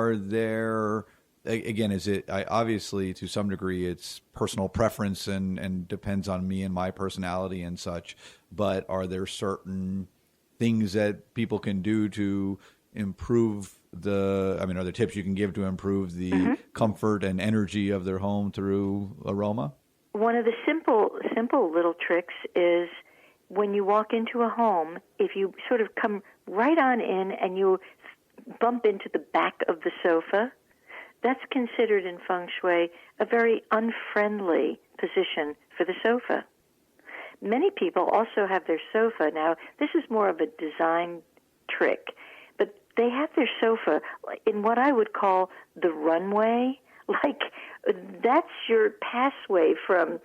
are there, again, is it, obviously to some degree it's personal preference and depends on me and my personality and such, but are there certain things that people can do to improve are there tips you can give to improve the comfort and energy of their home through aroma? One of the simple little tricks is when you walk into a home, if you sort of come right on in and you bump into the back of the sofa, that's considered in Feng Shui a very unfriendly position for the sofa. Many people also have their sofa. Now, this is more of a design trick, but they have their sofa in what I would call the runway. Like, that's your passway from,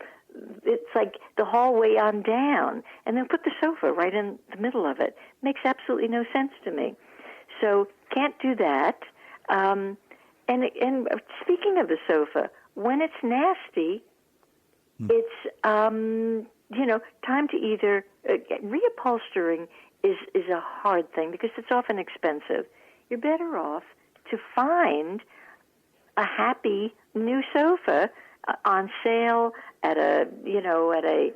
it's like the hallway on down, and then put the sofa right in the middle of it. Makes absolutely no sense to me. So, can't do that. And speaking of the sofa, when it's nasty, it's, time to either, reupholstering is a hard thing because it's often expensive. You're better off to find a happy new sofa on sale at a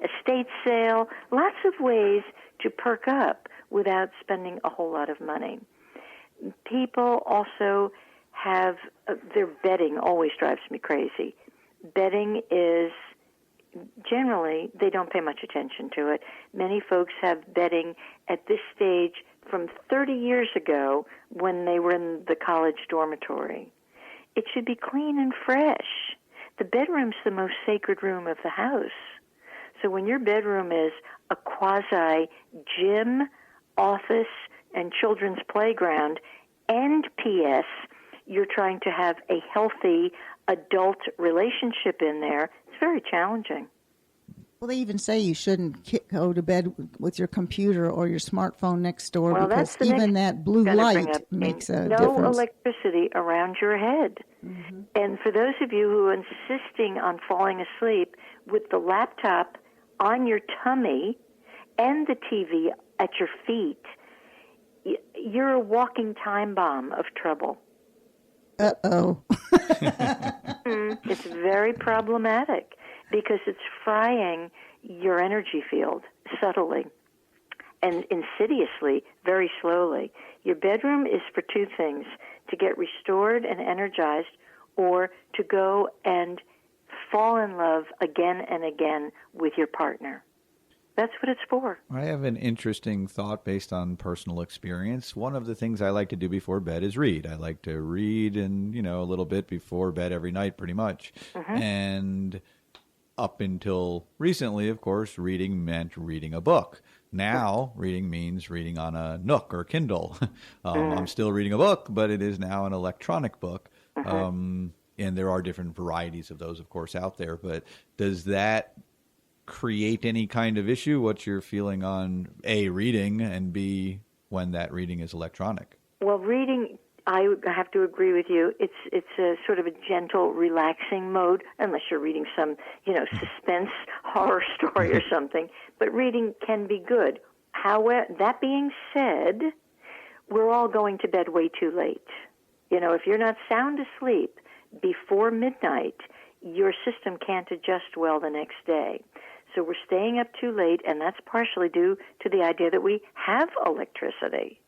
estate sale. Lots of ways to perk up without spending a whole lot of money. People also have their bedding always drives me crazy. Bedding is generally, they don't pay much attention to it. Many folks have bedding at this stage from 30 years ago when they were in the college dormitory. It should be clean and fresh. The bedroom's the most sacred room of the house. So when your bedroom is a quasi-gym, office, and children's playground, and P.S., you're trying to have a healthy adult relationship in there, it's very challenging. Well, they even say you shouldn't go to bed with your computer or your smartphone next door because even that blue light makes a difference. No electricity around your head. Mm-hmm. And for those of you who are insisting on falling asleep with the laptop on your tummy and the TV at your feet, you're a walking time bomb of trouble. Uh-oh. It's very problematic because it's frying your energy field subtly and insidiously, very slowly. Your bedroom is for two things: to get restored and energized, or to go and fall in love again and again with your partner. That's what it's for. I have an interesting thought based on personal experience. One of the things I like to do before bed is read. I like to read and, a little bit before bed every night, pretty much. Mm-hmm. And up until recently, of course, reading meant reading a book. Now, reading means reading on a Nook or Kindle. I'm still reading a book, but it is now an electronic book. And there are different varieties of those, of course, out there. But does that create any kind of issue? What's your feeling on A, reading, and B, when that reading is electronic? Well, reading, I have to agree with you. It's a sort of a gentle, relaxing mode, unless you're reading some, suspense horror story or something. But reading can be good. However, that being said, we're all going to bed way too late. If you're not sound asleep before midnight, your system can't adjust well the next day. So we're staying up too late, and that's partially due to the idea that we have electricity.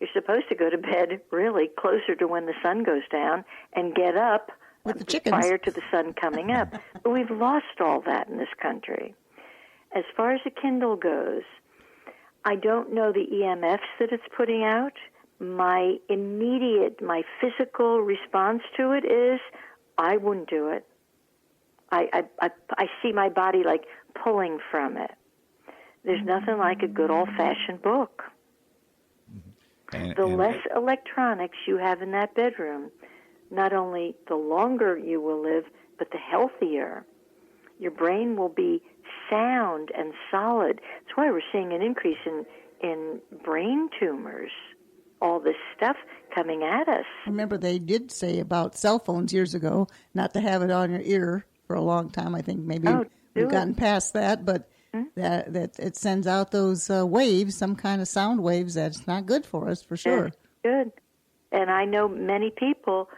You're supposed to go to bed really closer to when the sun goes down and get up with the chickens prior to the sun coming up. But we've lost all that in this country. As far as the Kindle goes, I don't know the EMFs that it's putting out. My physical response to it is, I wouldn't do it. I see my body like pulling from it. There's nothing like a good old-fashioned book. The less electronics you have in that bedroom, not only the longer you will live, but the healthier. Your brain will be sound and solid. That's why we're seeing an increase in brain tumors. All this stuff coming at us. Remember, they did say about cell phones years ago not to have it on your ear for a long time. I think maybe we've gotten past that, but that it sends out those waves, some kind of sound waves that's not good for us, for sure. Good. And I know many people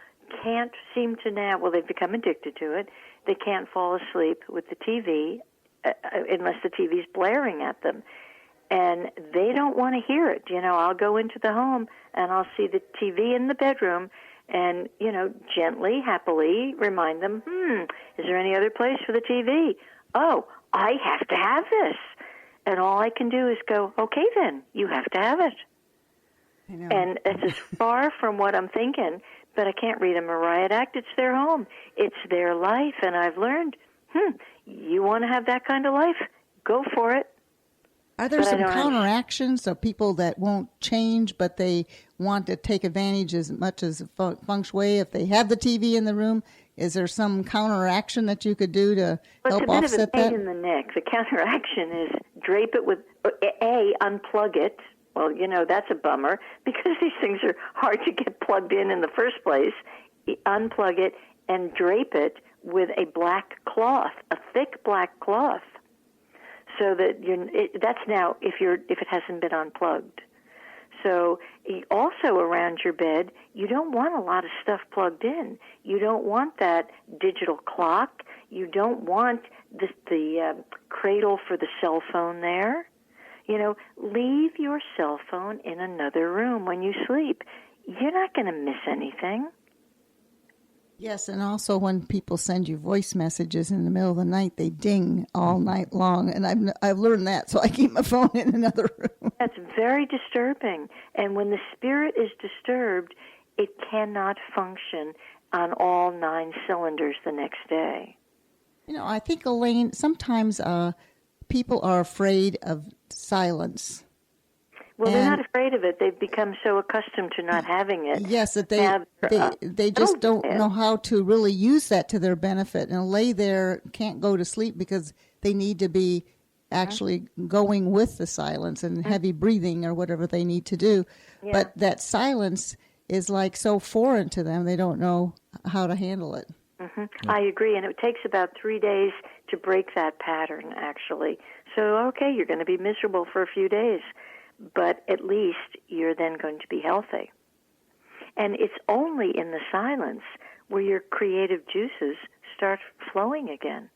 can't seem to now, well, they've become addicted to it. They can't fall asleep with the TV unless the TV's blaring at them. And they don't want to hear it. I'll go into the home and I'll see the TV in the bedroom and, gently, happily remind them, is there any other place for the TV? Oh, I have to have this. And all I can do is go, okay, then, you have to have it. I know. And it's as far from what I'm thinking, but I can't read them a riot act. It's their home. It's their life. And I've learned, you want to have that kind of life? Go for it. Are there some counteractions of people that won't change, but they want to take advantage as much as Feng Shui? If they have the TV in the room, is there some counteraction that you could do to help offset that? It's a bit of a pain in the neck. The counteraction is drape it with, unplug it. Well, that's a bummer because these things are hard to get plugged in the first place. Unplug it and drape it with a black cloth, a thick black cloth. So that that's now if it hasn't been unplugged. So also around your bed, you don't want a lot of stuff plugged in. You don't want that digital clock. You don't want the cradle for the cell phone there. Leave your cell phone in another room when you sleep. You're not going to miss anything. Yes, and also when people send you voice messages in the middle of the night, they ding all night long, and I've learned that, so I keep my phone in another room. That's very disturbing, and when the spirit is disturbed, it cannot function on all 9 cylinders the next day. I think, Elaine, sometimes people are afraid of silence. Well, they're not afraid of it. They've become so accustomed to not having it. Yes, that they just don't know how to really use that to their benefit and lay there, can't go to sleep because they need to be actually going with the silence and heavy breathing or whatever they need to do. Yeah. But that silence is like so foreign to them, they don't know how to handle it. Mm-hmm. Yeah. I agree, and it takes about 3 days to break that pattern, actually. So, okay, you're going to be miserable for a few days, but at least you're then going to be healthy. And it's only in the silence where your creative juices start flowing again.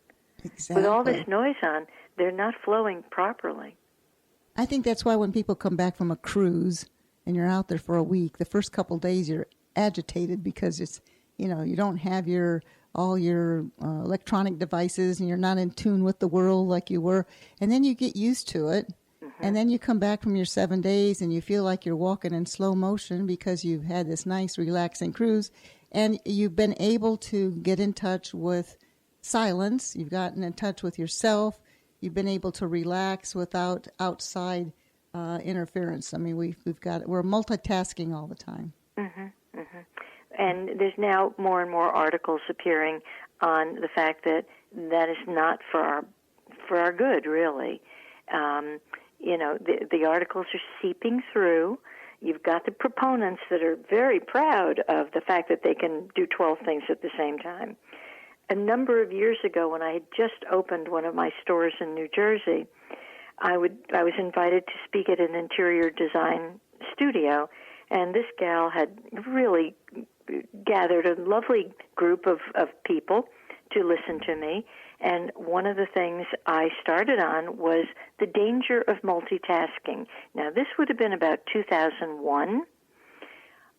Exactly. With all this noise on, they're not flowing properly. I think that's why when people come back from a cruise and you're out there for a week, the first couple of days you're agitated because it's, you don't have all your electronic devices and you're not in tune with the world like you were. And then you get used to it. And then you come back from your 7 days and you feel like you're walking in slow motion because you've had this nice, relaxing cruise. And you've been able to get in touch with silence. You've gotten in touch with yourself. You've been able to relax without outside interference. I mean, we're multitasking all the time. Mm-hmm, mm-hmm. And there's now more and more articles appearing on the fact that is not for our good, really. The articles are seeping through. You've got the proponents that are very proud of the fact that they can do 12 things at the same time. A number of years ago, when I had just opened one of my stores in New Jersey, I was invited to speak at an interior design studio, and this gal had really gathered a lovely group of people to listen to me. And one of the things I started on was the danger of multitasking. Now, this would have been about 2001.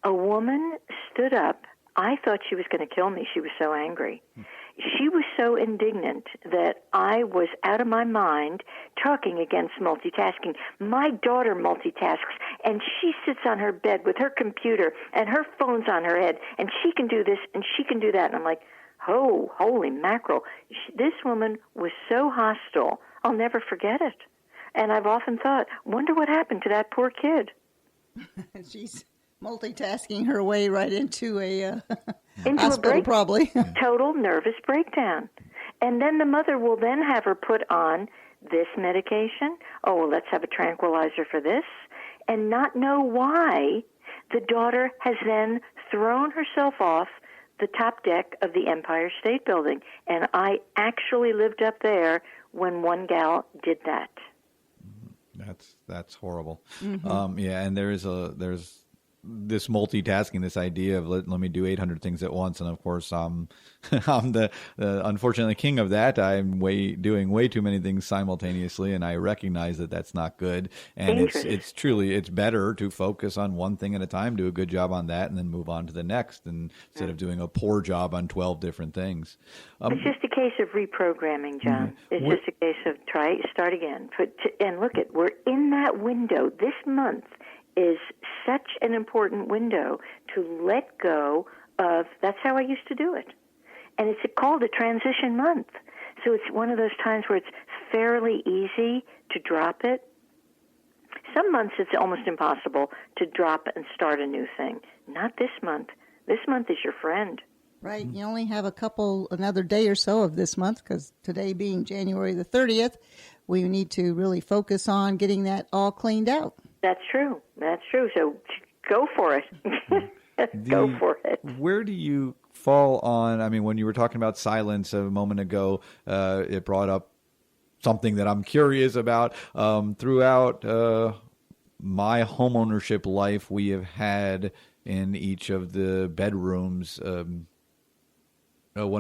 A woman stood up. I thought she was going to kill me. She was so angry. She was so indignant that I was out of my mind talking against multitasking. My daughter multitasks, and she sits on her bed with her computer, and her phone's on her head, and she can do this, and she can do that. And I'm like, oh, holy mackerel. This woman was so hostile, I'll never forget it. And I've often thought, wonder what happened to that poor kid. She's multitasking her way right into a into hospital, probably. Total nervous breakdown. And then the mother will then have her put on this medication. Oh, well, let's have a tranquilizer for this. And not know why the daughter has then thrown herself off the top deck of the Empire State Building. And I actually lived up there when one gal did that. That's horrible. Mm-hmm. Yeah, and there's this multitasking, this idea of let me do 800 things at once. And of course, I'm the unfortunately king of that. I'm doing way too many things simultaneously, and I recognize that that's not good. And it's better to focus on one thing at a time, do a good job on that, and then move on to the next, instead of doing a poor job on 12 different things. It's just a case of reprogramming, John. It's just a case of start again. And look, we're in that window. This month is such an important window to let go of. That's how I used to do it. And it's called a transition month. So it's one of those times where it's fairly easy to drop it. Some months it's almost impossible to drop and start a new thing. Not this month. This month is your friend. Right. You only have another day or so of this month, because today being January the 30th, we need to really focus on getting that all cleaned out. That's true. So go for it. Go for it. Where do you fall on, I mean, when you were talking about silence a moment ago, it brought up something that I'm curious about. Throughout my homeownership life, we have had in each of the bedrooms one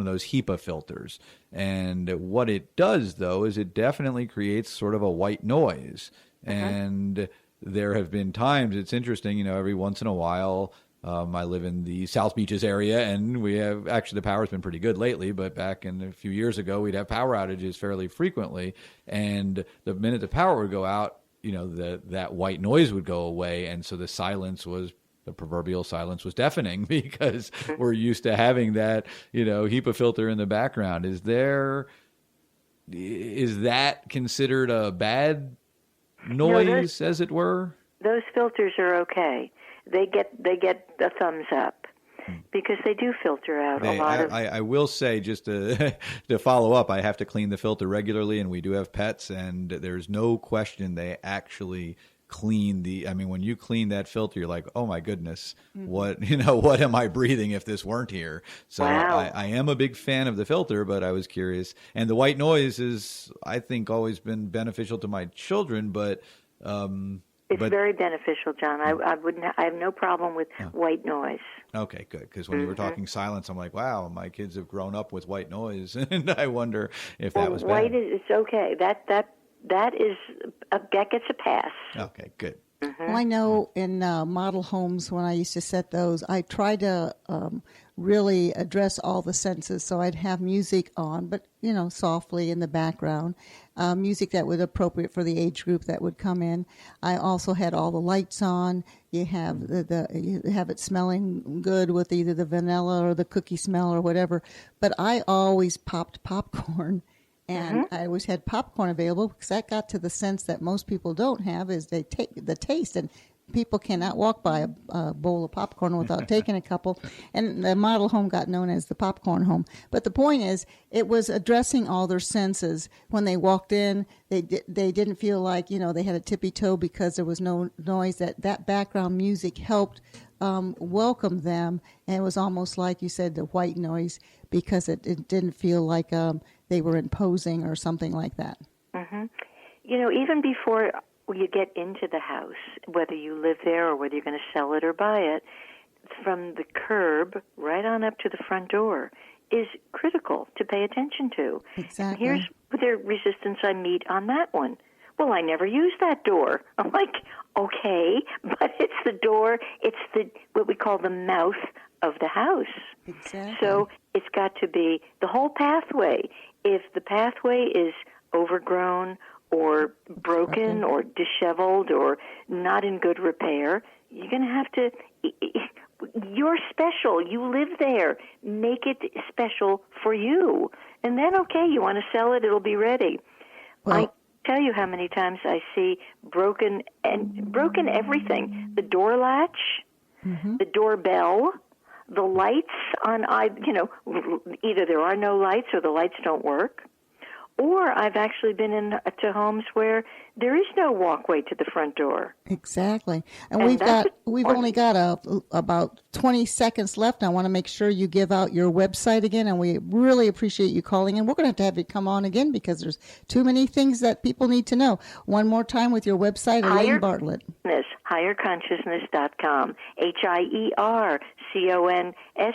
of those HEPA filters. And what it does, though, is it definitely creates sort of a white noise. And there have been times, it's interesting, every once in a while, I live in the South Beaches area, and we have, actually the power's been pretty good lately, but back in a few years ago, we'd have power outages fairly frequently. And the minute the power would go out, that white noise would go away. And so the proverbial silence was deafening, because we're used to having that, HEPA filter in the background. Is that considered a bad noise, as it were? Those filters are okay. They get a thumbs up, because they do filter out a lot of. I will say, just to follow up, I have to clean the filter regularly, and we do have pets, and there's no question they actually clean when you clean that filter, you're like, oh my goodness, what am I breathing if this weren't here? So wow. I am a big fan of the filter, but I was curious. And the white noise is, I think, always been beneficial to my children, but it's very beneficial, John. I have no problem with white noise. Okay, good. Because when you were talking silence, I'm like, wow, my kids have grown up with white noise, and I wonder if that was bad. White is okay. That gets a pass. Okay, good. Well, I know in model homes, when I used to set those, I tried to really address all the senses. So I'd have music on, but, softly in the background, music that was appropriate for the age group that would come in. I also had all the lights on. You have you have it smelling good with either the vanilla or the cookie smell or whatever. But I always popped popcorn. And I always had popcorn available, because that got to the sense that most people don't have, is they take the taste. And people cannot walk by a bowl of popcorn without taking a couple. And the model home got known as the popcorn home. But the point is, it was addressing all their senses. When they walked in, they didn't feel like, they had a tippy toe because there was no noise. That background music helped welcome them. And it was almost like you said, the white noise, because it didn't feel like they were imposing or something like that. Even before you get into the house, whether you live there or whether you're going to sell it or buy it, from the curb right on up to the front door is critical to pay attention to. Exactly. Here's the resistance I meet on that one. Well, I never use that door. I'm like, okay, but it's the door, it's what we call the mouth of the house. Exactly. So it's got to be the whole pathway. If the pathway is overgrown or broken or disheveled or not in good repair, you're going to have to, you're special. You live there. Make it special for you. And then, okay, you want to sell it, it'll be ready. Well, I tell you how many times I see broken everything. The door latch, the doorbell, the lights on, either there are no lights or the lights don't work, Or I've actually been to homes where there is no walkway to the front door. Exactly. And And we've only got about 20 seconds left. I want to make sure you give out your website again, and we really appreciate you calling in. We're going to have you come on again because there's too many things that people need to know. One more time with your website, Elaine Bartlett. HigherConsciousness.com. HIERCONS